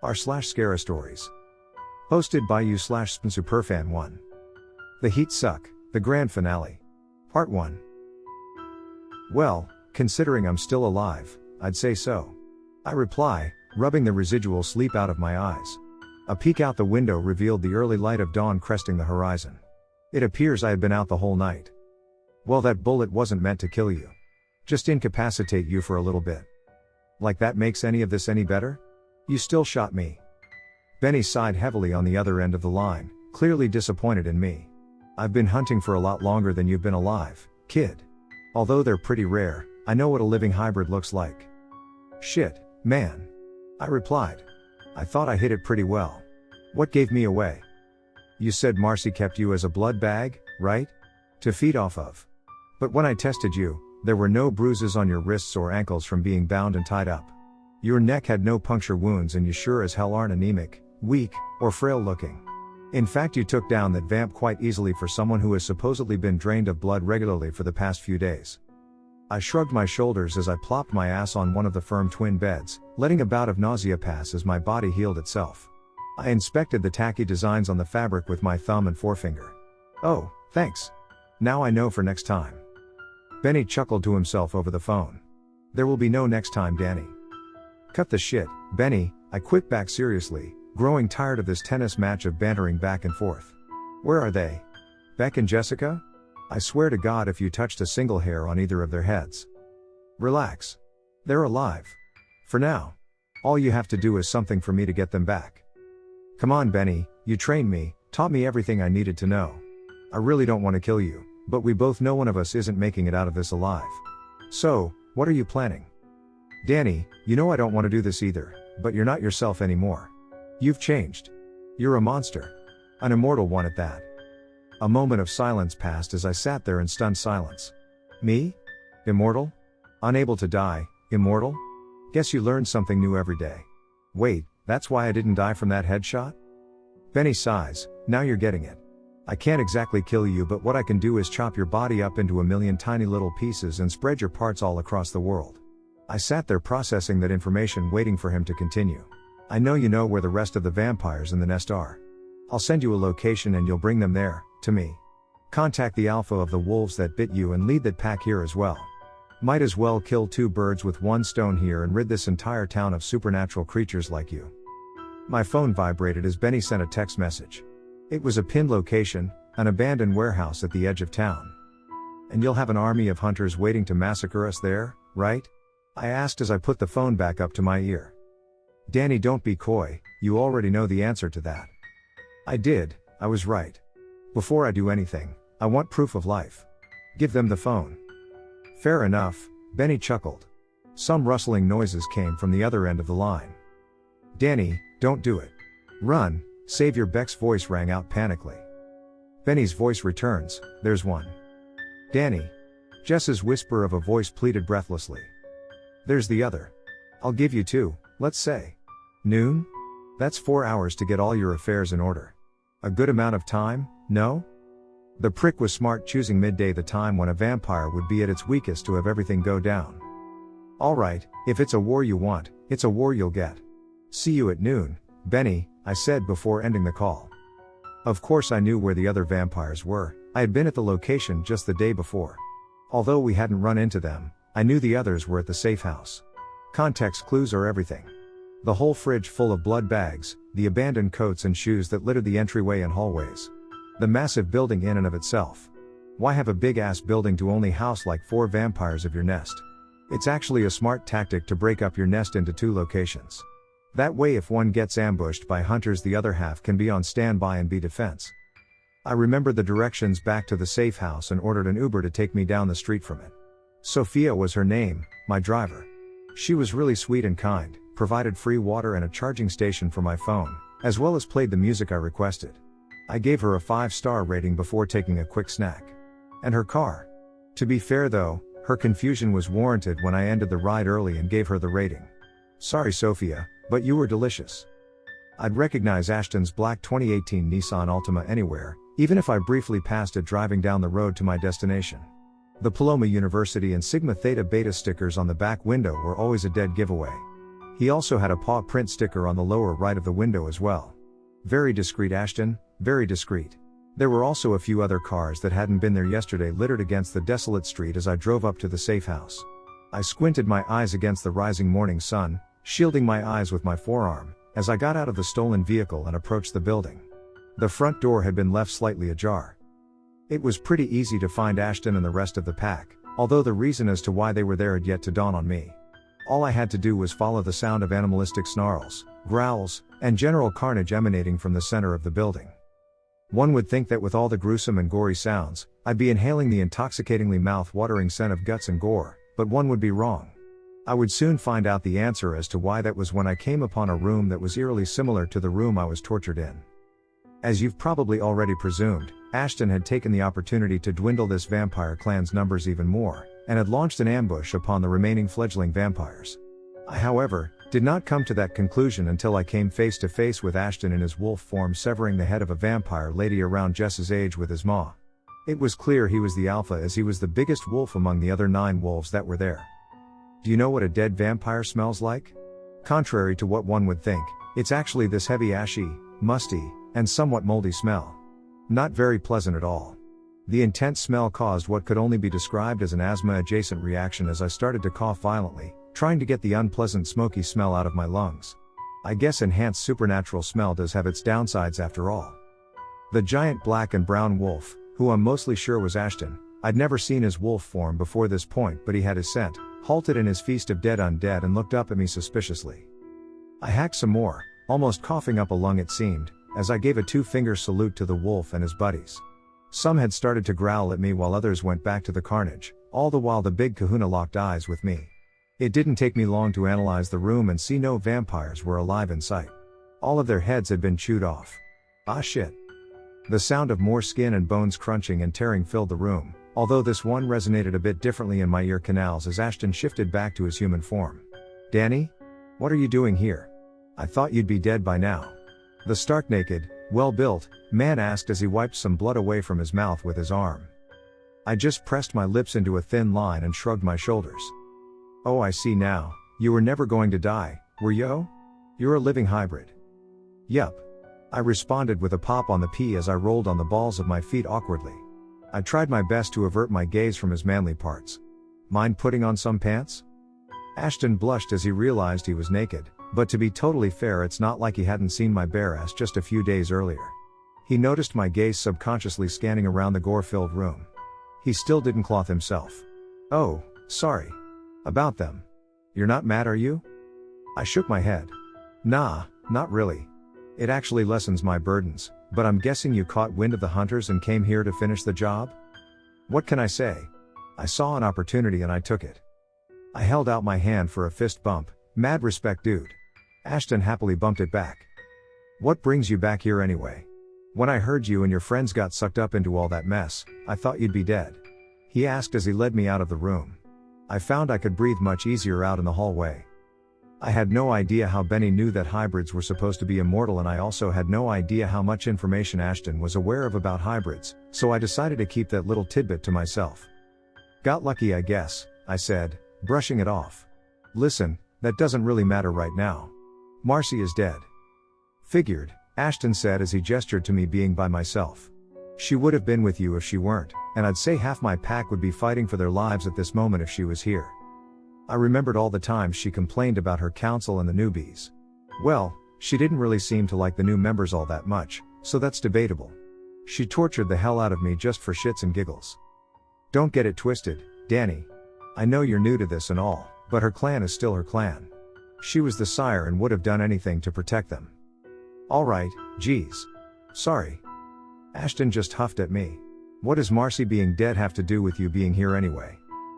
r/Scara Stories. Hosted by you/Superfan1. The Heat Suck, the Grand Finale. Part 1. Well, considering I'm still alive, I'd say so. I reply, rubbing the residual sleep out of my eyes. A peek out the window revealed the early light of dawn cresting the horizon. It appears I had been out the whole night. Well, that bullet wasn't meant to kill you. Just incapacitate you for a little bit. Like that makes any of this any better? You still shot me. Benny sighed heavily on the other end of the line, clearly disappointed in me. I've been hunting for a lot longer than you've been alive, kid. Although they're pretty rare, I know what a living hybrid looks like. Shit, man. I replied. I thought I hit it pretty well. What gave me away? You said Marcy kept you as a blood bag, right? To feed off of. But when I tested you, there were no bruises on your wrists or ankles from being bound and tied up. Your neck had no puncture wounds and you sure as hell aren't anemic, weak, or frail looking. In fact, you took down that vamp quite easily for someone who has supposedly been drained of blood regularly for the past few days. I shrugged my shoulders as I plopped my ass on one of the firm twin beds, letting a bout of nausea pass as my body healed itself. I inspected the tacky designs on the fabric with my thumb and forefinger. Oh, thanks. Now I know for next time. Benny chuckled to himself over the phone. There will be no next time, Danny. Cut the shit, Benny, I quit back seriously, growing tired of this tennis match of bantering back and forth. Where are they? Beck and Jessica? I swear to God if you touched a single hair on either of their heads. Relax. They're alive. For now. All you have to do is something for me to get them back. Come on, Benny, you trained me, taught me everything I needed to know. I really don't want to kill you, but we both know one of us isn't making it out of this alive. So, what are you planning? Danny, you know I don't want to do this either, but you're not yourself anymore. You've changed. You're a monster. An immortal one at that. A moment of silence passed as I sat there in stunned silence. Me? Immortal? Unable to die, immortal? Guess you learn something new every day. Wait, that's why I didn't die from that headshot? Benny sighs, now you're getting it. I can't exactly kill you, but what I can do is chop your body up into a million tiny little pieces and spread your parts all across the world. I sat there processing that information, waiting for him to continue. I know you know where the rest of the vampires in the nest are. I'll send you a location and you'll bring them there, to me. Contact the alpha of the wolves that bit you and lead that pack here as well. Might as well kill two birds with one stone here and rid this entire town of supernatural creatures like you. My phone vibrated as Benny sent a text message. It was a pinned location, an abandoned warehouse at the edge of town. And you'll have an army of hunters waiting to massacre us there, right? I asked as I put the phone back up to my ear. Danny, don't be coy, you already know the answer to that. I did, I was right. Before I do anything, I want proof of life. Give them the phone. Fair enough, Benny chuckled. Some rustling noises came from the other end of the line. Danny, don't do it. Run, Savior. Beck's voice rang out panically. Benny's voice returns, there's one. Danny. Jess's whisper of a voice pleaded breathlessly. There's the other. I'll give you two, let's say. Noon? That's 4 hours to get all your affairs in order. A good amount of time, no? The prick was smart, choosing midday, the time when a vampire would be at its weakest, to have everything go down. Alright, if it's a war you want, it's a war you'll get. See you at noon, Benny, I said before ending the call. Of course I knew where the other vampires were, I had been at the location just the day before. Although we hadn't run into them, I knew the others were at the safe house. Context clues are everything. The whole fridge full of blood bags, the abandoned coats and shoes that littered the entryway and hallways. The massive building in and of itself. Why have a big-ass building to only house like 4 vampires of your nest? It's actually a smart tactic to break up your nest into 2 locations. That way if one gets ambushed by hunters, the other half can be on standby and be defense. I remembered the directions back to the safe house and ordered an Uber to take me down the street from it. Sophia was her name, my driver. She was really sweet and kind, provided free water and a charging station for my phone, as well as played the music I requested. I gave her a 5-star rating before taking a quick snack. And her car. To be fair though, her confusion was warranted when I ended the ride early and gave her the rating. Sorry Sophia, but you were delicious. I'd recognize Ashton's black 2018 Nissan Altima anywhere, even if I briefly passed it driving down the road to my destination. The Paloma University and Sigma Theta Beta stickers on the back window were always a dead giveaway. He also had a paw print sticker on the lower right of the window as well. Very discreet, Ashton, very discreet. There were also a few other cars that hadn't been there yesterday littered against the desolate street as I drove up to the safe house. I squinted my eyes against the rising morning sun, shielding my eyes with my forearm, as I got out of the stolen vehicle and approached the building. The front door had been left slightly ajar. It was pretty easy to find Ashton and the rest of the pack, although the reason as to why they were there had yet to dawn on me. All I had to do was follow the sound of animalistic snarls, growls, and general carnage emanating from the center of the building. One would think that with all the gruesome and gory sounds, I'd be inhaling the intoxicatingly mouth-watering scent of guts and gore, but one would be wrong. I would soon find out the answer as to why that was when I came upon a room that was eerily similar to the room I was tortured in. As you've probably already presumed, Ashton had taken the opportunity to dwindle this vampire clan's numbers even more, and had launched an ambush upon the remaining fledgling vampires. I, however, did not come to that conclusion until I came face to face with Ashton in his wolf form severing the head of a vampire lady around Jess's age with his maw. It was clear he was the alpha as he was the biggest wolf among the other 9 wolves that were there. Do you know what a dead vampire smells like? Contrary to what one would think, it's actually this heavy ashy, musty, and somewhat moldy smell. Not very pleasant at all. The intense smell caused what could only be described as an asthma-adjacent reaction as I started to cough violently, trying to get the unpleasant smoky smell out of my lungs. I guess enhanced supernatural smell does have its downsides after all. The giant black and brown wolf, who I'm mostly sure was Ashton, I'd never seen his wolf form before this point, but he had his scent, halted in his feast of dead undead and looked up at me suspiciously. I hacked some more, almost coughing up a lung it seemed, as I gave a 2-finger salute to the wolf and his buddies. Some had started to growl at me while others went back to the carnage, all the while the big kahuna locked eyes with me. It didn't take me long to analyze the room and see no vampires were alive in sight. All of their heads had been chewed off. Ah shit. The sound of more skin and bones crunching and tearing filled the room, although this one resonated a bit differently in my ear canals as Ashton shifted back to his human form. Danny? What are you doing here? I thought you'd be dead by now. The stark-naked, well-built man asked as he wiped some blood away from his mouth with his arm. I just pressed my lips into a thin line and shrugged my shoulders. Oh, I see now. You were never going to die, were you? You're a living hybrid. Yup. I responded with a pop on the P as I rolled on the balls of my feet awkwardly. I tried my best to avert my gaze from his manly parts. Mind putting on some pants? Ashton blushed as he realized he was naked, but to be totally fair, it's not like he hadn't seen my bare ass just a few days earlier. He noticed my gaze subconsciously scanning around the gore-filled room. He still didn't clothe himself. Oh, sorry. About them. You're not mad, are you? I shook my head. Nah, not really. It actually lessens my burdens, but I'm guessing you caught wind of the hunters and came here to finish the job? What can I say? I saw an opportunity and I took it. I held out my hand for a fist bump. Mad respect, dude. Ashton happily bumped it back. What brings you back here anyway? When I heard you and your friends got sucked up into all that mess, I thought you'd be dead. He asked as he led me out of the room. I found I could breathe much easier out in the hallway. I had no idea how Benny knew that hybrids were supposed to be immortal, and I also had no idea how much information Ashton was aware of about hybrids, so I decided to keep that little tidbit to myself. Got lucky, I guess, I said, brushing it off. Listen, that doesn't really matter right now. Marcy is dead. Figured, Ashton said as he gestured to me being by myself. She would have been with you if she weren't, and I'd say half my pack would be fighting for their lives at this moment if she was here. I remembered all the times she complained about her council and the newbies. Well, she didn't really seem to like the new members all that much, so that's debatable. She tortured the hell out of me just for shits and giggles. Don't get it twisted, Danny. I know you're new to this and all, but her clan is still her clan. She was the sire and would have done anything to protect them. Alright, geez. Sorry. Ashton just huffed at me. What does Marcy being dead have to do with you being here anyway?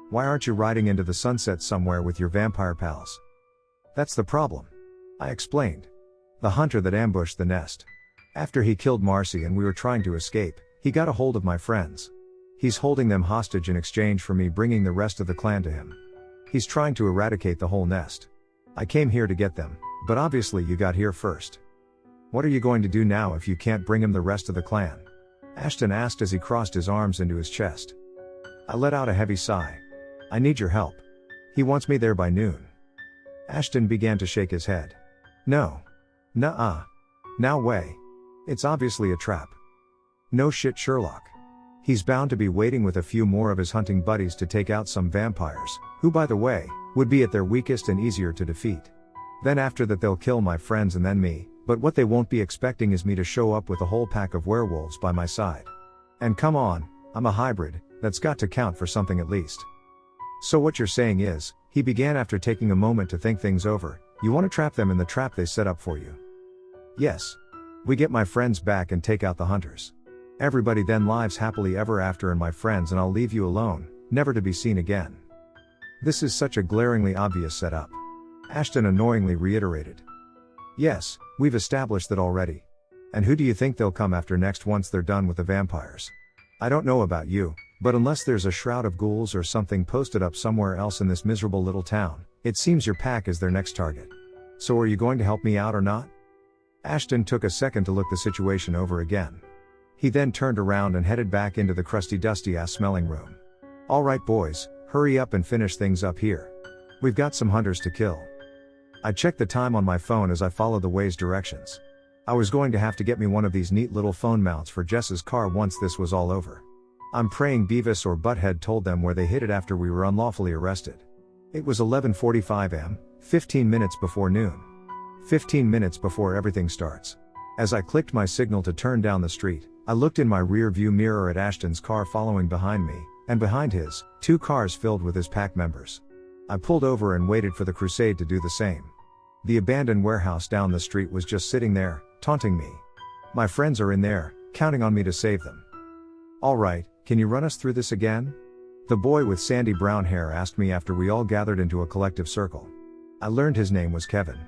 Why aren't you riding into the sunset somewhere with your vampire pals? That's the problem. I explained. The hunter that ambushed the nest. After he killed Marcy and we were trying to escape, he got a hold of my friends. He's holding them hostage in exchange for me bringing the rest of the clan to him. He's trying to eradicate the whole nest. I came here to get them, but obviously you got here first. What are you going to do now if you can't bring him the rest of the clan? Ashton asked as he crossed his arms into his chest. I let out a heavy sigh. I need your help. He wants me there by noon. Ashton began to shake his head. No. Nuh-uh. Now way. It's obviously a trap. No shit, Sherlock. He's bound to be waiting with a few more of his hunting buddies to take out some vampires, who by the way, would be at their weakest and easier to defeat. Then after that they'll kill my friends and then me, but what they won't be expecting is me to show up with a whole pack of werewolves by my side. And come on, I'm a hybrid, that's got to count for something at least. So what you're saying is, he began after taking a moment to think things over, you want to trap them in the trap they set up for you. Yes. We get my friends back and take out the hunters. Everybody then lives happily ever after and my friends and I'll leave you alone, never to be seen again. This is such a glaringly obvious setup. Ashton annoyingly reiterated. Yes, we've established that already. And who do you think they'll come after next once they're done with the vampires? I don't know about you, but unless there's a shroud of ghouls or something posted up somewhere else in this miserable little town, it seems your pack is their next target. So are you going to help me out or not? Ashton took a second to look the situation over again. He then turned around and headed back into the crusty dusty ass smelling room. Alright boys, hurry up and finish things up here. We've got some hunters to kill. I checked the time on my phone as I followed the way's directions. I was going to have to get me one of these neat little phone mounts for Jess's car once this was all over. I'm praying Beavis or Butthead told them where they hid it after we were unlawfully arrested. It was 11:45 am, 15 minutes before noon. 15 minutes before everything starts. As I clicked my signal to turn down the street, I looked in my rear view mirror at Ashton's car following behind me, and behind his, 2 cars filled with his pack members. I pulled over and waited for the crusade to do the same. The abandoned warehouse down the street was just sitting there, taunting me. My friends are in there, counting on me to save them. Alright, can you run us through this again? The boy with sandy brown hair asked me after we all gathered into a collective circle. I learned his name was Kevin.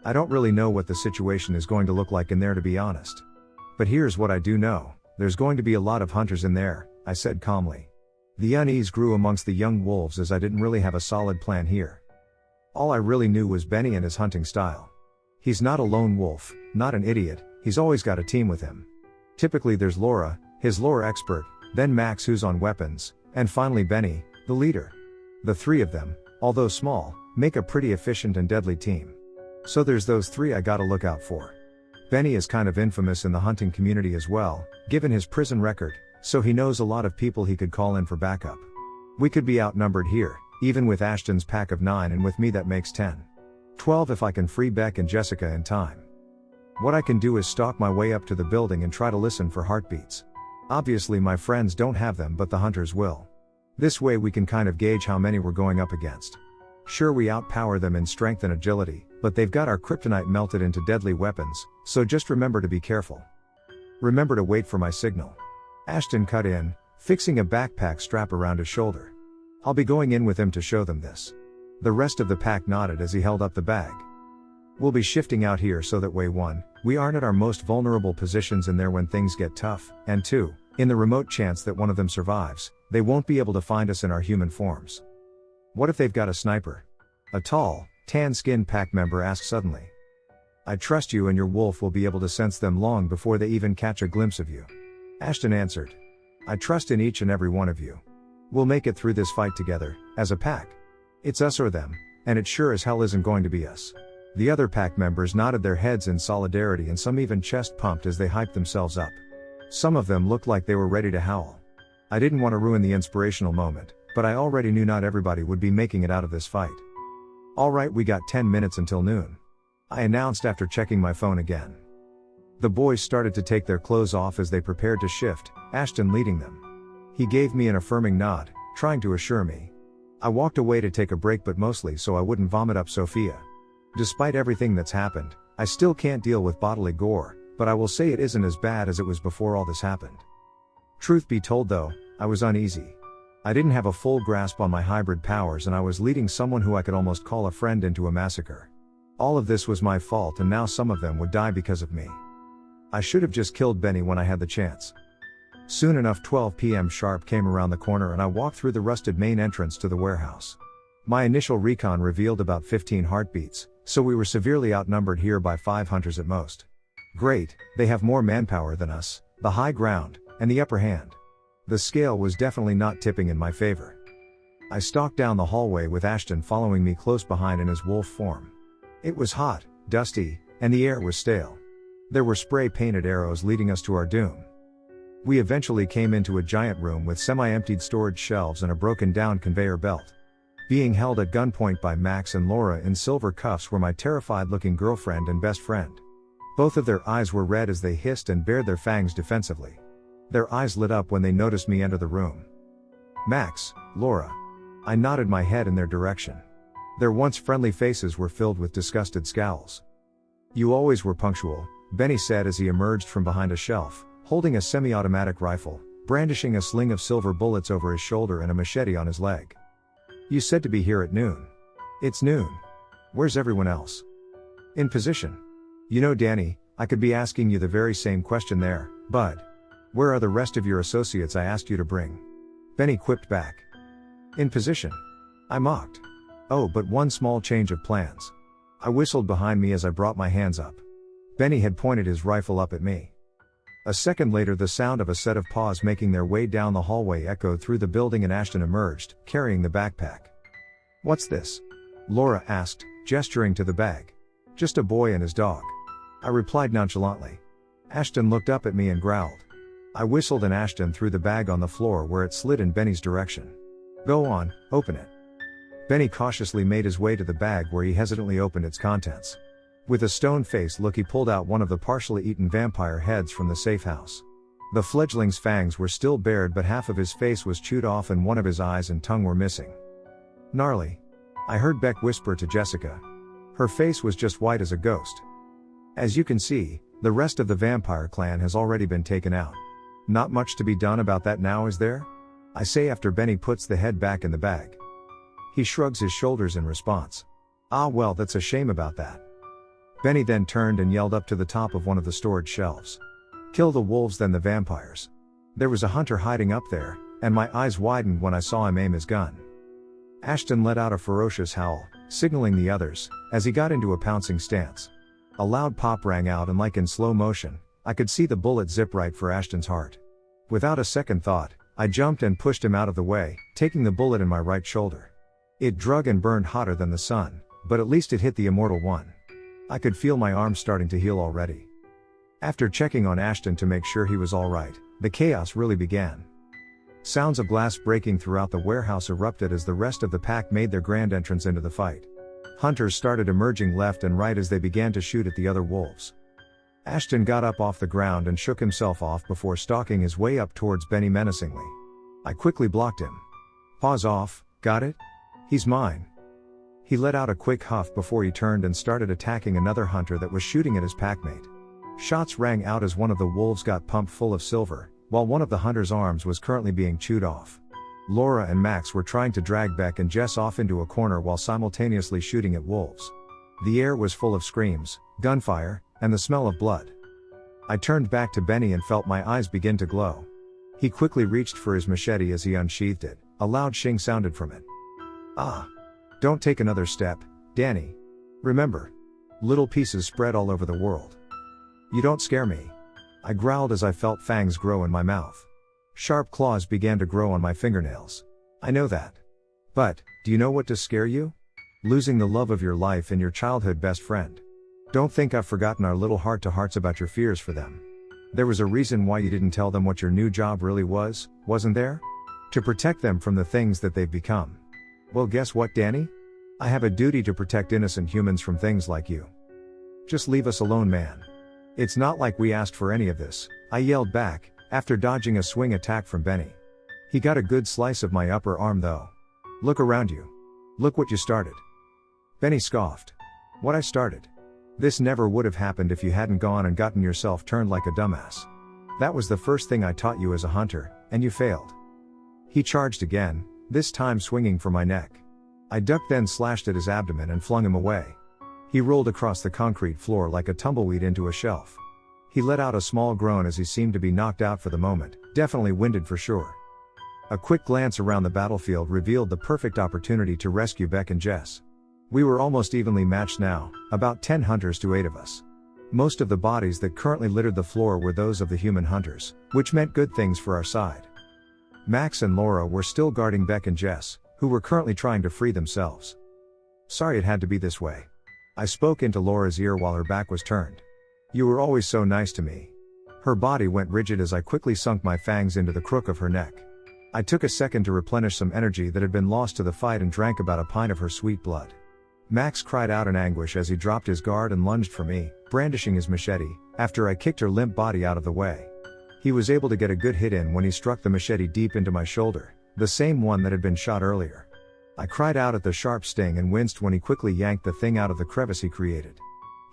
I don't really know what the situation is going to look like in there to be honest. But here's what I do know, there's going to be a lot of hunters in there, I said calmly. The unease grew amongst the young wolves as I didn't really have a solid plan here. All I really knew was Benny and his hunting style. He's not a lone wolf, not an idiot, he's always got a team with him. Typically there's Laura, his lore expert, then Max who's on weapons, and finally Benny, the leader. The 3 of them, although small, make a pretty efficient and deadly team. So there's those 3 I gotta look out for. Benny is kind of infamous in the hunting community as well, given his prison record, so he knows a lot of people he could call in for backup. We could be outnumbered here, even with Ashton's pack of 9 and with me that makes 10. 12 if I can free Beck and Jessica in time. What I can do is stalk my way up to the building and try to listen for heartbeats. Obviously my friends don't have them but the hunters will. This way we can kind of gauge how many we're going up against. Sure we outpower them in strength and agility, but they've got our kryptonite melted into deadly weapons, so just remember to be careful. Remember to wait for my signal. Ashton cut in, fixing a backpack strap around his shoulder. I'll be going in with him to show them this. The rest of the pack nodded as he held up the bag. We'll be shifting out here so that way 1, we aren't at our most vulnerable positions in there when things get tough, and 2, in the remote chance that one of them survives, they won't be able to find us in our human forms. What if they've got a sniper? A tall, tan-skinned pack member asked suddenly. I trust you and your wolf will be able to sense them long before they even catch a glimpse of you. Ashton answered. I trust in each and every one of you. We'll make it through this fight together, as a pack. It's us or them, and it sure as hell isn't going to be us. The other pack members nodded their heads in solidarity and some even chest pumped as they hyped themselves up. Some of them looked like they were ready to howl. I didn't want to ruin the inspirational moment, but I already knew not everybody would be making it out of this fight. Alright, we got 10 minutes until noon. I announced after checking my phone again. The boys started to take their clothes off as they prepared to shift, Ashton leading them. He gave me an affirming nod, trying to assure me. I walked away to take a break but mostly so I wouldn't vomit up Sophia. Despite everything that's happened, I still can't deal with bodily gore, but I will say it isn't as bad as it was before all this happened. Truth be told though, I was uneasy. I didn't have a full grasp on my hybrid powers and I was leading someone who I could almost call a friend into a massacre. All of this was my fault and now some of them would die because of me. I should have just killed Benny when I had the chance. Soon enough 12 p.m. sharp came around the corner and I walked through the rusted main entrance to the warehouse. My initial recon revealed about 15 heartbeats, so we were severely outnumbered here by 5 hunters at most. Great, they have more manpower than us, the high ground, and the upper hand. The scale was definitely not tipping in my favor. I stalked down the hallway with Ashton following me close behind in his wolf form. It was hot, dusty, and the air was stale. There were spray-painted arrows leading us to our doom. We eventually came into a giant room with semi-emptied storage shelves and a broken-down conveyor belt. Being held at gunpoint by Max and Laura in silver cuffs were my terrified-looking girlfriend and best friend. Both of their eyes were red as they hissed and bared their fangs defensively. Their eyes lit up when they noticed me enter the room. Max, Laura. I nodded my head in their direction. Their once friendly faces were filled with disgusted scowls. You always were punctual, Benny said as he emerged from behind a shelf, holding a semi-automatic rifle, brandishing a sling of silver bullets over his shoulder and a machete on his leg. You said to be here at noon. It's noon. Where's everyone else? In position. You know, Danny, I could be asking you the very same question there, bud. Where are the rest of your associates I asked you to bring? Benny quipped back. In position. I mocked. Oh, but one small change of plans. I whistled behind me as I brought my hands up. Benny had pointed his rifle up at me. A second later, the sound of a set of paws making their way down the hallway echoed through the building and Ashton emerged, carrying the backpack. What's this? Laura asked, gesturing to the bag. Just a boy and his dog. I replied nonchalantly. Ashton looked up at me and growled. I whistled and Ashton threw the bag on the floor where it slid in Benny's direction. Go on, open it. Benny cautiously made his way to the bag where he hesitantly opened its contents. With a stone-faced look, he pulled out one of the partially eaten vampire heads from the safe house. The fledgling's fangs were still bared, but half of his face was chewed off and one of his eyes and tongue were missing. Gnarly. I heard Beck whisper to Jessica. Her face was just white as a ghost. As you can see, the rest of the vampire clan has already been taken out. Not much to be done about that now, is there? I say after Benny puts the head back in the bag. He shrugs his shoulders in response. Ah well, that's a shame about that. Benny then turned and yelled up to the top of one of the storage shelves. Kill the wolves, then the vampires. There was a hunter hiding up there, and my eyes widened when I saw him aim his gun. Ashton let out a ferocious howl, signaling the others, as he got into a pouncing stance. A loud pop rang out and like in slow motion, I could see the bullet zip right for Ashton's heart. Without a second thought, I jumped and pushed him out of the way, taking the bullet in my right shoulder. It drug and burned hotter than the sun, but at least it hit the immortal one. I could feel my arm starting to heal already. After checking on Ashton to make sure he was alright, the chaos really began. Sounds of glass breaking throughout the warehouse erupted as the rest of the pack made their grand entrance into the fight. Hunters started emerging left and right as they began to shoot at the other wolves. Ashton got up off the ground and shook himself off before stalking his way up towards Benny menacingly. I quickly blocked him. Paws off, got it? He's mine. He let out a quick huff before he turned and started attacking another hunter that was shooting at his packmate. Shots rang out as one of the wolves got pumped full of silver, while one of the hunter's arms was currently being chewed off. Laura and Max were trying to drag Beck and Jess off into a corner while simultaneously shooting at wolves. The air was full of screams, gunfire, and the smell of blood. I turned back to Benny and felt my eyes begin to glow. He quickly reached for his machete as he unsheathed it. A loud shing sounded from it. Ah! Don't take another step, Danny. Remember. Little pieces spread all over the world. You don't scare me. I growled as I felt fangs grow in my mouth. Sharp claws began to grow on my fingernails. I know that. But, do you know what does scare you? Losing the love of your life and your childhood best friend. Don't think I've forgotten our little heart-to-hearts about your fears for them. There was a reason why you didn't tell them what your new job really was, wasn't there? To protect them from the things that they've become. Well, guess what, Danny? I have a duty to protect innocent humans from things like you. Just leave us alone, man. It's not like we asked for any of this, I yelled back, after dodging a swing attack from Benny. He got a good slice of my upper arm though. Look around you. Look what you started. Benny scoffed. What I started? This never would have happened if you hadn't gone and gotten yourself turned like a dumbass. That was the first thing I taught you as a hunter, and you failed. He charged again, this time swinging for my neck. I ducked, then slashed at his abdomen and flung him away. He rolled across the concrete floor like a tumbleweed into a shelf. He let out a small groan as he seemed to be knocked out for the moment, definitely winded for sure. A quick glance around the battlefield revealed the perfect opportunity to rescue Beck and Jess. We were almost evenly matched now, about 10 hunters to 8 of us. Most of the bodies that currently littered the floor were those of the human hunters, which meant good things for our side. Max and Laura were still guarding Beck and Jess, who were currently trying to free themselves. Sorry it had to be this way. I spoke into Laura's ear while her back was turned. You were always so nice to me. Her body went rigid as I quickly sunk my fangs into the crook of her neck. I took a second to replenish some energy that had been lost to the fight and drank about a pint of her sweet blood. Max cried out in anguish as he dropped his guard and lunged for me, brandishing his machete, after I kicked her limp body out of the way. He was able to get a good hit in when he struck the machete deep into my shoulder, the same one that had been shot earlier. I cried out at the sharp sting and winced when he quickly yanked the thing out of the crevice he created.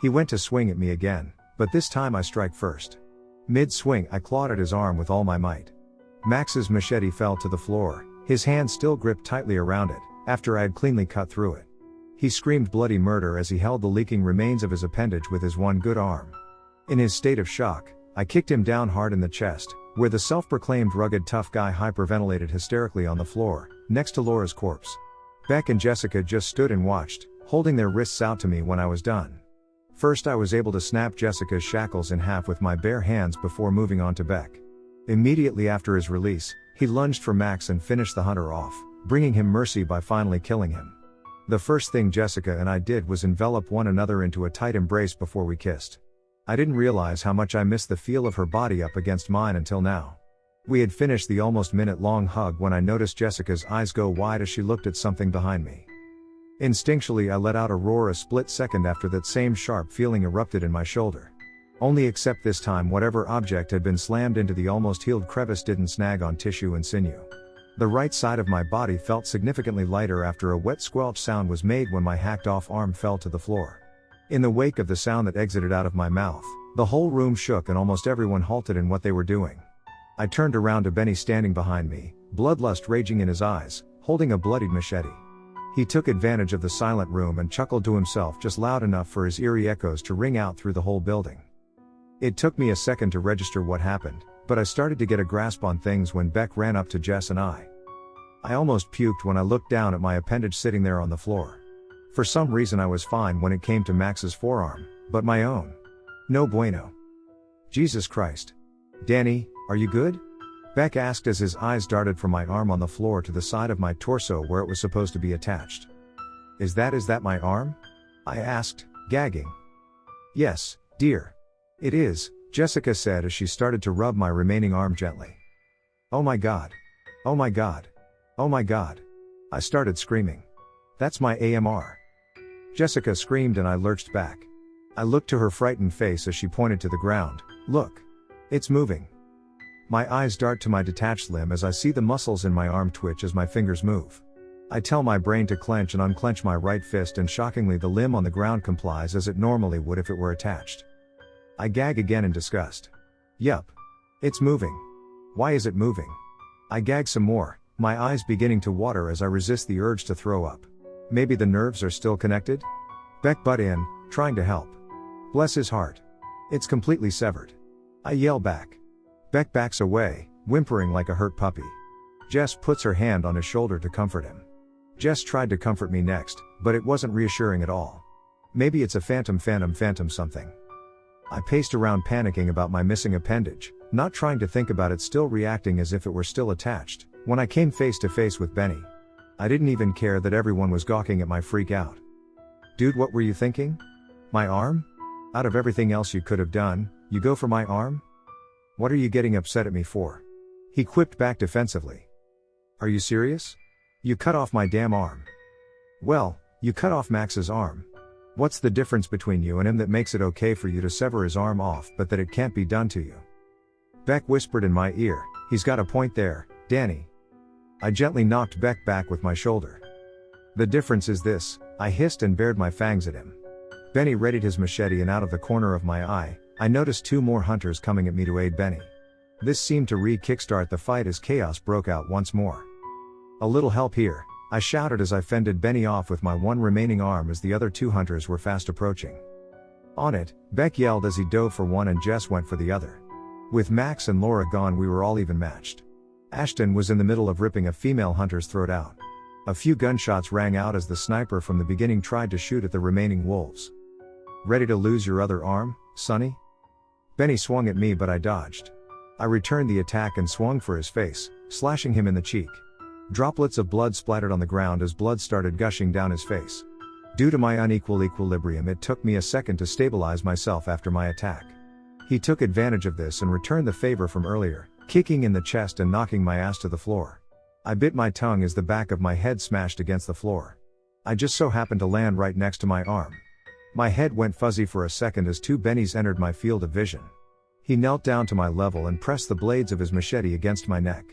He went to swing at me again, but this time I strike first. Mid-swing I clawed at his arm with all my might. Max's machete fell to the floor, his hand still gripped tightly around it, after I had cleanly cut through it. He screamed bloody murder as he held the leaking remains of his appendage with his one good arm. In his state of shock, I kicked him down hard in the chest, where the self-proclaimed rugged tough guy hyperventilated hysterically on the floor, next to Laura's corpse. Beck and Jessica just stood and watched, holding their wrists out to me when I was done. First I was able to snap Jessica's shackles in half with my bare hands before moving on to Beck. Immediately after his release, he lunged for Max and finished the hunter off, bringing him mercy by finally killing him. The first thing Jessica and I did was envelop one another into a tight embrace before we kissed. I didn't realize how much I missed the feel of her body up against mine until now. We had finished the almost minute-long hug when I noticed Jessica's eyes go wide as she looked at something behind me. Instinctually I let out a roar a split second after that same sharp feeling erupted in my shoulder. Only except this time whatever object had been slammed into the almost healed crevice didn't snag on tissue and sinew. The right side of my body felt significantly lighter after a wet squelch sound was made when my hacked-off arm fell to the floor. In the wake of the sound that exited out of my mouth, the whole room shook and almost everyone halted in what they were doing. I turned around to Benny standing behind me, bloodlust raging in his eyes, holding a bloodied machete. He took advantage of the silent room and chuckled to himself just loud enough for his eerie echoes to ring out through the whole building. It took me a second to register what happened, but I started to get a grasp on things when Beck ran up to Jess and I. I almost puked when I looked down at my appendage sitting there on the floor. For some reason I was fine when it came to Max's forearm, but my own? No bueno. Jesus Christ. Danny, are you good? Beck asked as his eyes darted from my arm on the floor to the side of my torso where it was supposed to be attached. Is that my arm? I asked, gagging. Yes, dear. It is, Jessica said as she started to rub my remaining arm gently. Oh my God. Oh my God. Oh my God. I started screaming. That's my AMR. Jessica screamed and I lurched back. I looked to her frightened face as she pointed to the ground. Look. It's moving. My eyes dart to my detached limb as I see the muscles in my arm twitch as my fingers move. I tell my brain to clench and unclench my right fist and shockingly the limb on the ground complies as it normally would if it were attached. I gag again in disgust. Yup. It's moving. Why is it moving? I gag some more, my eyes beginning to water as I resist the urge to throw up. Maybe the nerves are still connected? Beck butt in, trying to help. Bless his heart. It's completely severed. I yell back. Beck backs away, whimpering like a hurt puppy. Jess puts her hand on his shoulder to comfort him. Jess tried to comfort me next, but it wasn't reassuring at all. Maybe it's a phantom something. I paced around panicking about my missing appendage, not trying to think about it, still reacting as if it were still attached, when I came face to face with Benny. I didn't even care that everyone was gawking at my freak out. Dude, what were you thinking? My arm? Out of everything else you could have done, you go for my arm? What are you getting upset at me for? He quipped back defensively. Are you serious? You cut off my damn arm. Well, you cut off Max's arm. What's the difference between you and him that makes it okay for you to sever his arm off but that it can't be done to you? Beck whispered in my ear, he's got a point there, Danny. I gently knocked Beck back with my shoulder. The difference is this, I hissed and bared my fangs at him. Benny readied his machete and out of the corner of my eye, I noticed two more hunters coming at me to aid Benny. This seemed to re-kickstart the fight as chaos broke out once more. A little help here, I shouted as I fended Benny off with my one remaining arm as the other two hunters were fast approaching. On it, Beck yelled as he dove for one and Jess went for the other. With Max and Laura gone we were all even matched. Ashton was in the middle of ripping a female hunter's throat out. A few gunshots rang out as the sniper from the beginning tried to shoot at the remaining wolves. Ready to lose your other arm, Sonny? Benny swung at me but I dodged. I returned the attack and swung for his face, slashing him in the cheek. Droplets of blood splattered on the ground as blood started gushing down his face. Due to my unequal equilibrium, it took me a second to stabilize myself after my attack. He took advantage of this and returned the favor from earlier, kicking in the chest and knocking my ass to the floor. I bit my tongue as the back of my head smashed against the floor. I just so happened to land right next to my arm. My head went fuzzy for a second as two bennies entered my field of vision. He knelt down to my level and pressed the blades of his machete against my neck.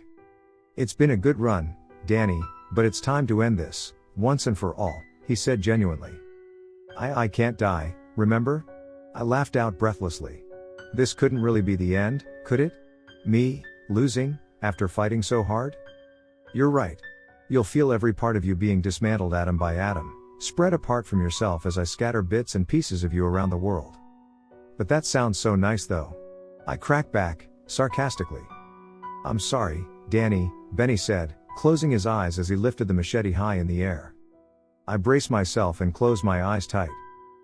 "It's been a good run, Danny, but it's time to end this, once and for all," he said genuinely. I can't die, remember?" I laughed out breathlessly. This couldn't really be the end, could it? Me, losing, after fighting so hard? "You're right. You'll feel every part of you being dismantled atom by atom, spread apart from yourself as I scatter bits and pieces of you around the world." "But that sounds so nice though." I cracked back, sarcastically. "I'm sorry, Danny," Benny said, closing his eyes as he lifted the machete high in the air. I braced myself and closed my eyes tight.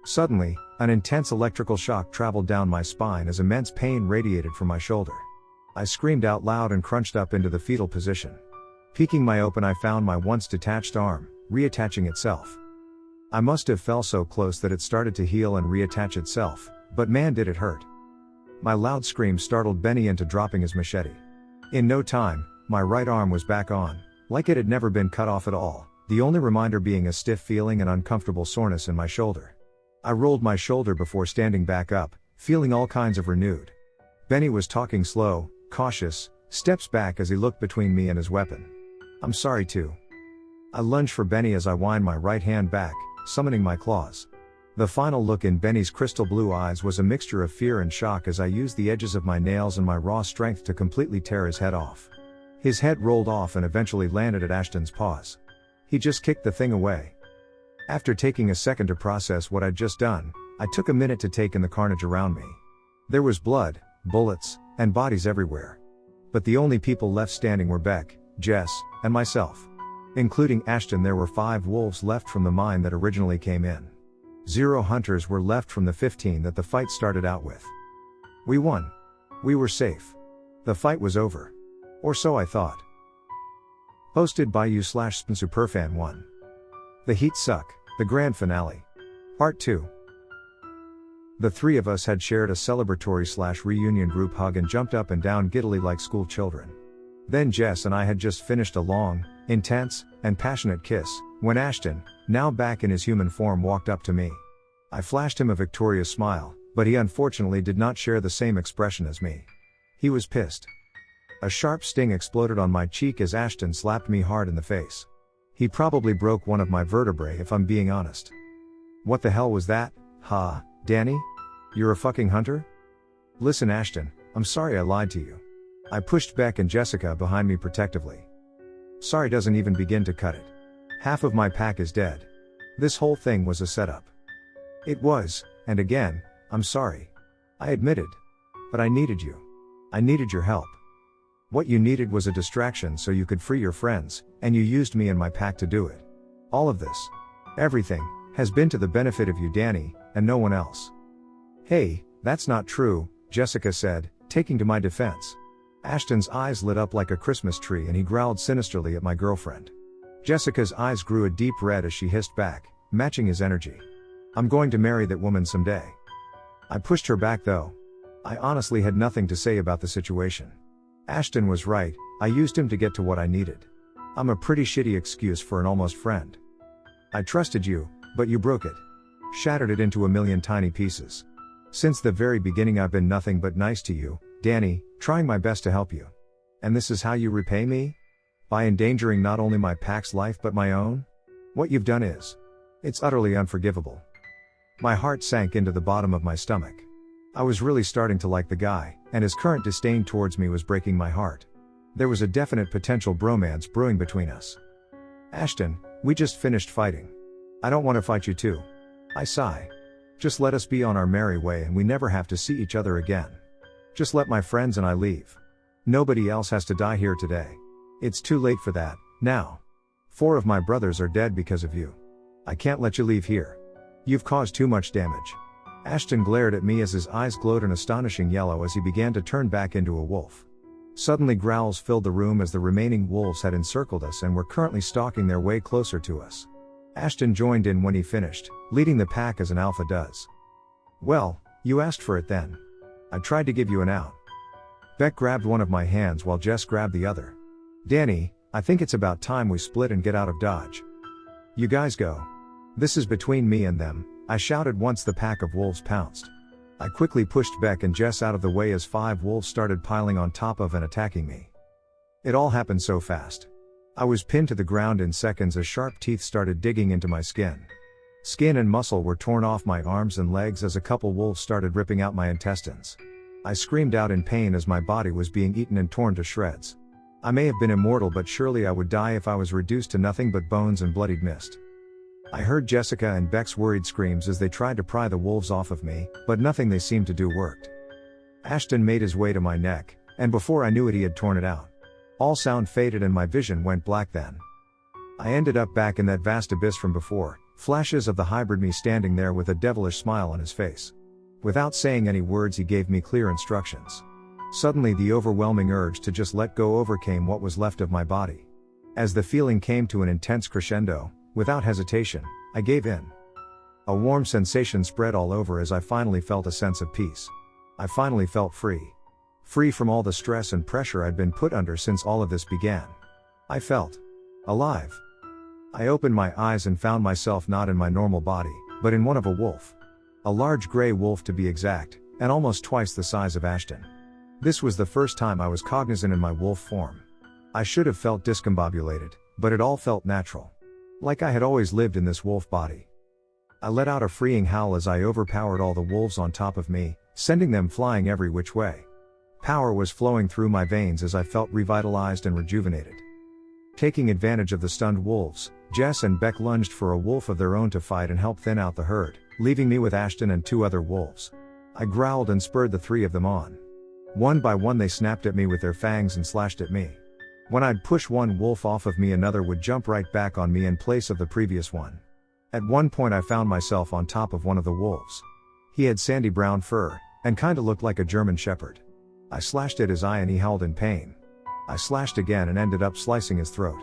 Suddenly, an intense electrical shock traveled down my spine as immense pain radiated from my shoulder. I screamed out loud and crunched up into the fetal position. Peeking my open, I found my once detached arm, reattaching itself. I must have fell so close that it started to heal and reattach itself, but man did it hurt. My loud scream startled Benny into dropping his machete. In no time, my right arm was back on, like it had never been cut off at all, the only reminder being a stiff feeling and uncomfortable soreness in my shoulder. I rolled my shoulder before standing back up, feeling all kinds of renewed. Benny was talking slow, cautious, steps back as he looked between me and his weapon. "I'm sorry too." I lunged for Benny as I whined my right hand back, summoning my claws. The final look in Benny's crystal blue eyes was a mixture of fear and shock as I used the edges of my nails and my raw strength to completely tear his head off. His head rolled off and eventually landed at Ashton's paws. He just kicked the thing away. After taking a second to process what I'd just done, I took a minute to take in the carnage around me. There was blood, bullets, and bodies everywhere. But the only people left standing were Beck, Jess, and myself. Including Ashton, there were 5 wolves left from the mine that originally came in. 0 hunters were left from the 15 that the fight started out with. We won. We were safe. The fight was over. Or so I thought. Posted by you/Superfan1. The Heat Suck, the Grand Finale. Part 2. The 3 of us had shared a celebratory/reunion group hug and jumped up and down giddily like school children. Then Jess and I had just finished a long, intense, and passionate kiss, when Ashton, now back in his human form, walked up to me. I flashed him a victorious smile, but he unfortunately did not share the same expression as me. He was pissed. A sharp sting exploded on my cheek as Ashton slapped me hard in the face. He probably broke one of my vertebrae if I'm being honest. "What the hell was that, huh, Danny? You're a fucking hunter?" "Listen, Ashton, I'm sorry I lied to you." I pushed Beck and Jessica behind me protectively. "Sorry doesn't even begin to cut it. Half of my pack is dead. This whole thing was a setup." "It was, and again, I'm sorry. I admitted. But I needed you. I needed your help. What you needed was a distraction so you could free your friends, and you used me and my pack to do it. All of this, everything, has been to the benefit of you, Danny, and no one else." "Hey, that's not true," Jessica said, taking to my defense. Ashton's eyes lit up like a Christmas tree and he growled sinisterly at my girlfriend. Jessica's eyes grew a deep red as she hissed back, matching his energy. "I'm going to marry that woman someday." I pushed her back though. I honestly had nothing to say about the situation. Ashton was right, I used him to get to what I needed. I'm a pretty shitty excuse for an almost friend. I trusted you, but you broke it. Shattered it into a million tiny pieces. Since the very beginning I've been nothing but nice to you, Danny, trying my best to help you. And this is how you repay me? By endangering not only my pack's life but my own? What you've done is. It's utterly unforgivable. My heart sank into the bottom of my stomach. I was really starting to like the guy, and his current disdain towards me was breaking my heart. There was a definite potential bromance brewing between us. "Ashton, we just finished fighting. I don't want to fight you too." I sigh. "Just let us be on our merry way and we never have to see each other again. Just let my friends and I leave. Nobody else has to die here today. It's too late for that, now. 4 of my brothers are dead because of you. I can't let you leave here. You've caused too much damage." Ashton glared at me as his eyes glowed an astonishing yellow as he began to turn back into a wolf. Suddenly growls filled the room as the remaining wolves had encircled us and were currently stalking their way closer to us. Ashton joined in when he finished, leading the pack as an alpha does. "Well, you asked for it then. I tried to give you an out." Beck grabbed one of my hands while Jess grabbed the other. "Danny, I think it's about time we split and get out of Dodge. You guys go. This is between me and them," I shouted once the pack of wolves pounced. I quickly pushed Beck and Jess out of the way as 5 wolves started piling on top of and attacking me. It all happened so fast. I was pinned to the ground in seconds as sharp teeth started digging into my skin. Skin and muscle were torn off my arms and legs as a couple wolves started ripping out my intestines. I screamed out in pain as my body was being eaten and torn to shreds. I may have been immortal, but surely I would die if I was reduced to nothing but bones and bloodied mist. I heard Jessica and Beck's worried screams as they tried to pry the wolves off of me, but nothing they seemed to do worked. Ashton made his way to my neck, and before I knew it he had torn it out. All sound faded and my vision went black then. I ended up back in that vast abyss from before, flashes of the hybrid me standing there with a devilish smile on his face. Without saying any words he gave me clear instructions. Suddenly the overwhelming urge to just let go overcame what was left of my body. As the feeling came to an intense crescendo, without hesitation, I gave in. A warm sensation spread all over as I finally felt a sense of peace. I finally felt free. Free from all the stress and pressure I'd been put under since all of this began. I felt alive. I opened my eyes and found myself not in my normal body, but in one of a wolf. A large gray wolf to be exact, and almost twice the size of Ashton. This was the first time I was cognizant in my wolf form. I should have felt discombobulated, but it all felt natural. Like I had always lived in this wolf body. I let out a freeing howl as I overpowered all the wolves on top of me, sending them flying every which way. Power was flowing through my veins as I felt revitalized and rejuvenated. Taking advantage of the stunned wolves, Jess and Beck lunged for a wolf of their own to fight and help thin out the herd, leaving me with Ashton and 2 other wolves. I growled and spurred the 3 of them on. One by one they snapped at me with their fangs and slashed at me. When I'd push one wolf off of me, another would jump right back on me in place of the previous one. At one point I found myself on top of one of the wolves. He had sandy brown fur, and kinda looked like a German shepherd. I slashed at his eye and he howled in pain. I slashed again and ended up slicing his throat.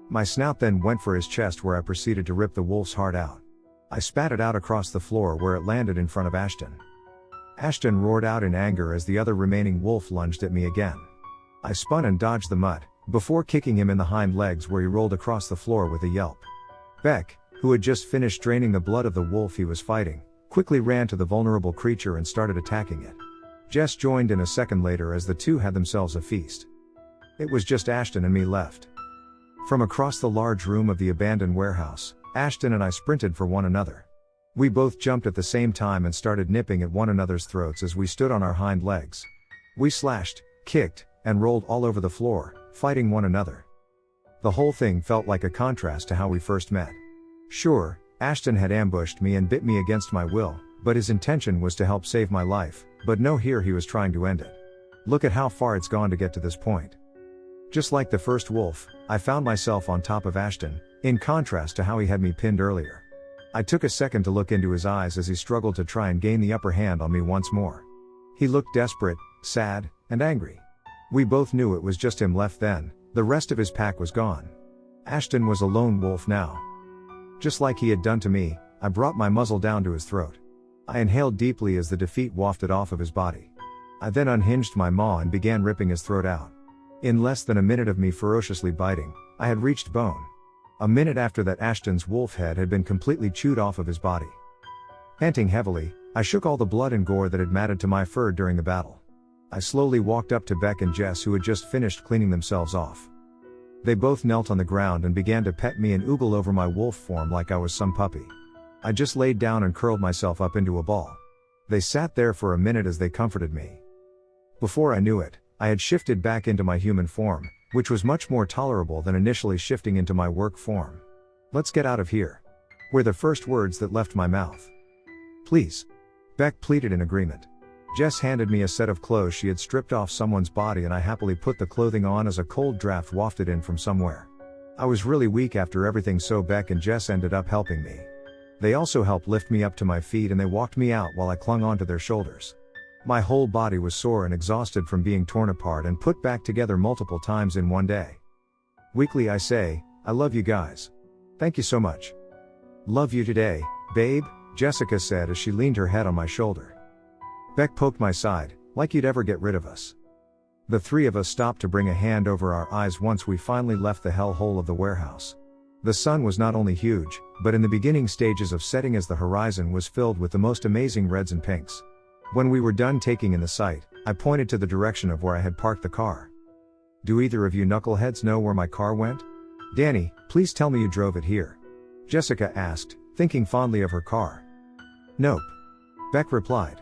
My snout then went for his chest where I proceeded to rip the wolf's heart out. I spat it out across the floor where it landed in front of Ashton. Ashton roared out in anger as the other remaining wolf lunged at me again. I spun and dodged the mud, before kicking him in the hind legs where he rolled across the floor with a yelp. Beck, who had just finished draining the blood of the wolf he was fighting, quickly ran to the vulnerable creature and started attacking it. Jess joined in a second later as the 2 had themselves a feast. It was just Ashton and me left. From across the large room of the abandoned warehouse, Ashton and I sprinted for one another. We both jumped at the same time and started nipping at one another's throats as we stood on our hind legs. We slashed, kicked, and rolled all over the floor, fighting one another. The whole thing felt like a contrast to how we first met. Sure, Ashton had ambushed me and bit me against my will, but his intention was to help save my life, but no, here he was trying to end it. Look at how far it's gone to get to this point. Just like the first wolf, I found myself on top of Ashton, in contrast to how he had me pinned earlier. I took a second to look into his eyes as he struggled to try and gain the upper hand on me once more. He looked desperate, sad, and angry. We both knew it was just him left then, the rest of his pack was gone. Ashton was a lone wolf now. Just like he had done to me, I brought my muzzle down to his throat. I inhaled deeply as the defeat wafted off of his body. I then unhinged my maw and began ripping his throat out. In less than a minute of me ferociously biting, I had reached bone. A minute after that, Ashton's wolf head had been completely chewed off of his body. Panting heavily, I shook all the blood and gore that had matted to my fur during the battle. I slowly walked up to Beck and Jess, who had just finished cleaning themselves off. They both knelt on the ground and began to pet me and oogle over my wolf form like I was some puppy. I just laid down and curled myself up into a ball. They sat there for a minute as they comforted me. Before I knew it, I had shifted back into my human form, which was much more tolerable than initially shifting into my work form. "Let's get out of here," were the first words that left my mouth. "Please," Beck pleaded in agreement. Jess handed me a set of clothes she had stripped off someone's body, and I happily put the clothing on as a cold draft wafted in from somewhere. I was really weak after everything, so Beck and Jess ended up helping me. They also helped lift me up to my feet and they walked me out while I clung onto their shoulders. My whole body was sore and exhausted from being torn apart and put back together multiple times in one day. Weekly I say, I love you guys. Thank you so much. Love you today, babe, Jessica said as she leaned her head on my shoulder. Beck poked my side, like you'd ever get rid of us. The three of us stopped to bring a hand over our eyes once we finally left the hellhole of the warehouse. The sun was not only huge, but in the beginning stages of setting as the horizon was filled with the most amazing reds and pinks. When we were done taking in the sight, I pointed to the direction of where I had parked the car. Do either of you knuckleheads know where my car went? Danny, please tell me you drove it here. Jessica asked, thinking fondly of her car. Nope. Beck replied.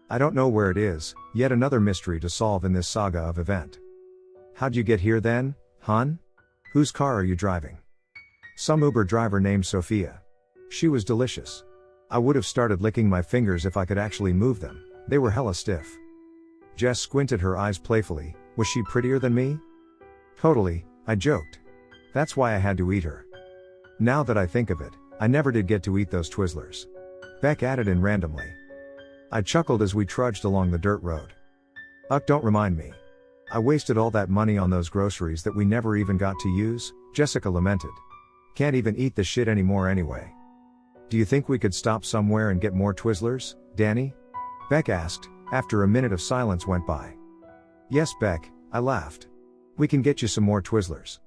I don't know where it is, yet another mystery to solve in this saga of event. How'd you get here then, hon? Whose car are you driving? Some Uber driver named Sophia. She was delicious. I would have started licking my fingers if I could actually move them, they were hella stiff. Jess squinted her eyes playfully, was she prettier than me? Totally, I joked. That's why I had to eat her. Now that I think of it, I never did get to eat those Twizzlers. Beck added in randomly. I chuckled as we trudged along the dirt road. Don't remind me. I wasted all that money on those groceries that we never even got to use, Jessica lamented. Can't even eat the shit anymore anyway. Do you think we could stop somewhere and get more Twizzlers, Danny? Beck asked, after a minute of silence went by. Yes, Beck, I laughed. We can get you some more Twizzlers.